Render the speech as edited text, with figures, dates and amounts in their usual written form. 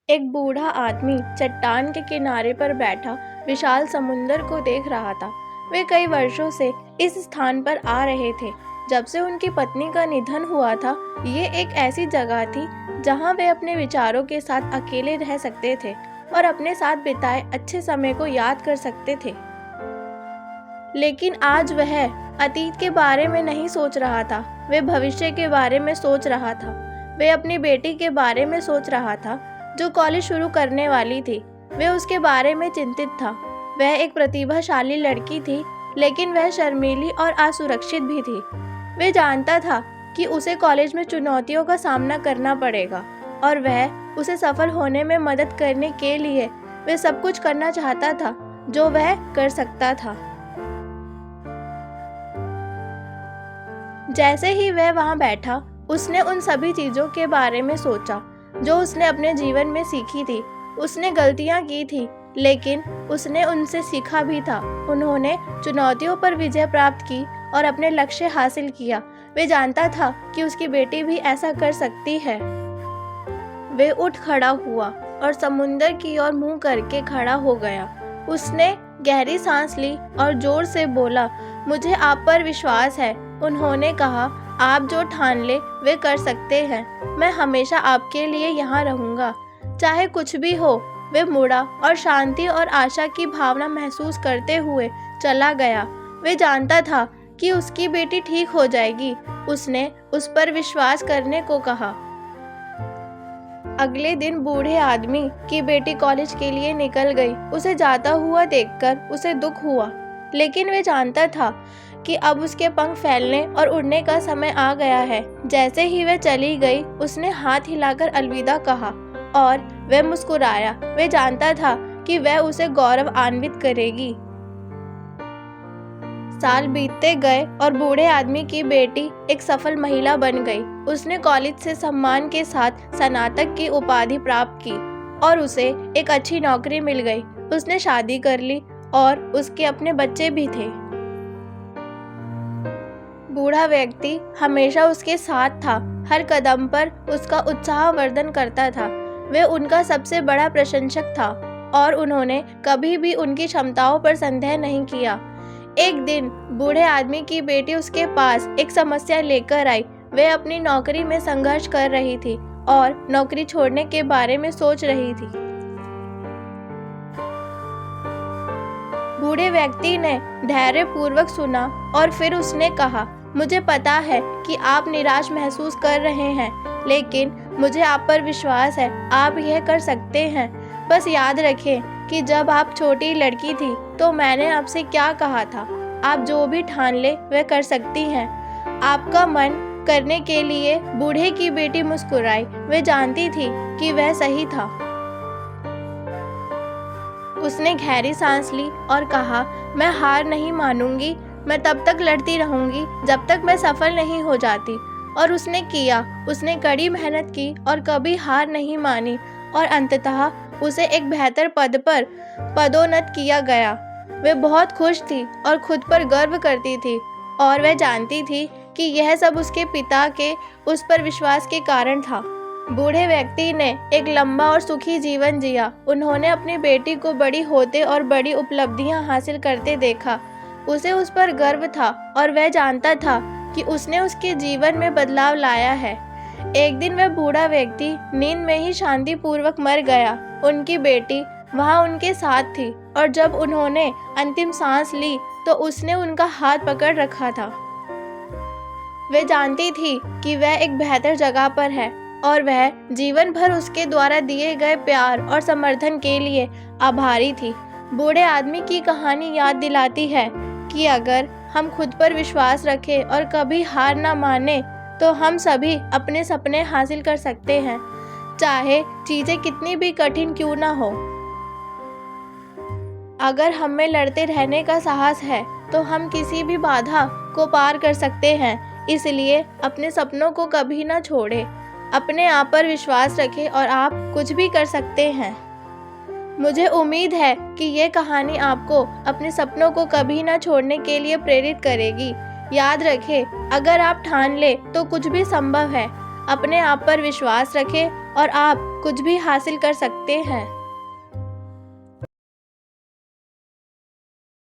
एक बूढ़ा आदमी चट्टान के किनारे पर बैठा विशाल समुंदर को देख रहा था। वे कई वर्षों से इस स्थान पर आ रहे थे। जब से उनकी पत्नी का निधन हुआ था, ये एक ऐसी जगह थी जहां वे अपने विचारों के साथ अकेले रह सकते थे और अपने साथ बिताए अच्छे समय को याद कर सकते थे। लेकिन आज वह अतीत के बारे में नहीं सोच रहा था, वे भविष्य के बारे में सोच रहा था। वे अपनी बेटी के बारे में सोच रहा था जो कॉलेज शुरू करने वाली थी। वे उसके बारे में चिंतित था। वह एक प्रतिभाशाली लड़की थी, लेकिन वह शर्मीली और असुरक्षित भी थी। वे जानता था कि उसे कॉलेज में चुनौतियों का सामना करना पड़ेगा और वह उसे सफल होने में मदद करने के लिए वे सब कुछ करना चाहता था जो वह कर सकता था। जैसे ही वह वहां बैठा, उसने उन सभी चीजों के बारे में सोचा जो उसने अपने जीवन में सीखी थी। उसने गलतियां की थी, लेकिन उसने उनसे सीखा भी था। उन्होंने चुनौतियों पर विजय प्राप्त की और अपने लक्ष्य हासिल किया। वे जानता था कि उसकी बेटी भी ऐसा कर सकती है। वे उठ खड़ा हुआ और समुंदर की ओर मुंह करके खड़ा हो गया। उसने गहरी सांस ली और जोर से बोला, मुझे आप पर विश्वास है। उन्होंने कहा, आप जो ठान ले वे कर सकते हैं। मैं हमेशा आपके लिए यहाँ रहूँगा, चाहे कुछ भी हो। वे मुड़ा और शांति और आशा की भावना महसूस करते हुए चला गया। वे जानता था कि उसकी बेटी ठीक हो जाएगी। उसने उस पर विश्वास करने को कहा। अगले दिन बूढ़े आदमी की बेटी कॉलेज के लिए निकल गई। उसे जाता हुआ देखकर उसे दुख हुआ, लेकिन वे जानता था कि अब उसके पंख फैलने और उड़ने का समय आ गया है। जैसे ही वह चली गई, उसने हाथ हिलाकर अलविदा कहा और वह मुस्कुराया। वह जानता था कि वह उसे गौरवान्वित करेगी। साल बीतते गए और बूढ़े आदमी की बेटी एक सफल महिला बन गई। उसने कॉलेज से सम्मान के साथ स्नातक की उपाधि प्राप्त की और उसे एक अच्छी नौकरी मिल गई। उसने शादी कर ली और उसके अपने बच्चे भी थे। बूढ़ा व्यक्ति हमेशा उसके साथ था, हर कदम पर उसका उत्साहवर्धन करता था। वह उनका सबसे बड़ा प्रशंसक था और उन्होंने कभी भी उनकी क्षमताओं पर संदेह नहीं किया। एक दिन बूढ़े आदमी की बेटी उसके पास एक समस्या लेकर आई। वह अपनी नौकरी में संघर्ष कर रही थी और नौकरी छोड़ने के बारे में सोच रही थी। बूढ़े व्यक्ति ने धैर्यपूर्वक सुना और फिर उसने कहा, मुझे पता है कि आप निराश महसूस कर रहे हैं, लेकिन मुझे आप पर विश्वास है। आप यह कर सकते हैं। बस याद रखें कि जब आप छोटी लड़की थी तो मैंने आपसे क्या कहा था। आप जो भी ठान ले वह कर सकती हैं। आपका मन करने के लिए बूढ़े की बेटी मुस्कुराई। वह जानती थी कि वह सही था। उसने गहरी सांस ली और कहा, मैं हार नहीं मानूंगी। मैं तब तक लड़ती रहूंगी जब तक मैं सफल नहीं हो जाती। और उसने किया। उसने कड़ी मेहनत की और कभी हार नहीं मानी और अंततः उसे एक बेहतर पद पर पदोन्नत किया गया। वह बहुत खुश थी और खुद पर गर्व करती थी और वह जानती थी कि यह सब उसके पिता के उस पर विश्वास के कारण था। बूढ़े व्यक्ति ने एक लंबा और सुखी जीवन जिया। उन्होंने अपनी बेटी को बड़ी होते और बड़ी उपलब्धियां हासिल करते देखा। उसे उस पर गर्व था और वह जानता था कि उसने उसके जीवन में बदलाव लाया है। एक दिन वह बूढ़ा व्यक्ति नींद में ही शांतिपूर्वक मर गया। उनकी बेटी वहां उनके साथ थी और जब उन्होंने अंतिम सांस ली तो उसने उनका हाथ पकड़ रखा था। वह जानती थी कि वह एक बेहतर जगह पर है और वह जीवन भर उसके द्वारा दिए गए प्यार और समर्थन के लिए आभारी थी। बूढ़े आदमी की कहानी याद दिलाती है कि अगर हम खुद पर विश्वास रखें और कभी हार ना माने तो हम सभी अपने सपने हासिल कर सकते हैं, चाहे चीजें कितनी भी कठिन क्यों ना हो। अगर हम में लड़ते रहने का साहस है तो हम किसी भी बाधा को पार कर सकते हैं। इसलिए अपने सपनों को कभी ना छोड़ें। अपने आप पर विश्वास रखें और आप कुछ भी कर सकते हैं। मुझे उम्मीद है कि ये कहानी आपको अपने सपनों को कभी ना छोड़ने के लिए प्रेरित करेगी। याद रखें, अगर आप ठान ले तो कुछ भी संभव है। अपने आप पर विश्वास रखें और आप कुछ भी हासिल कर सकते हैं।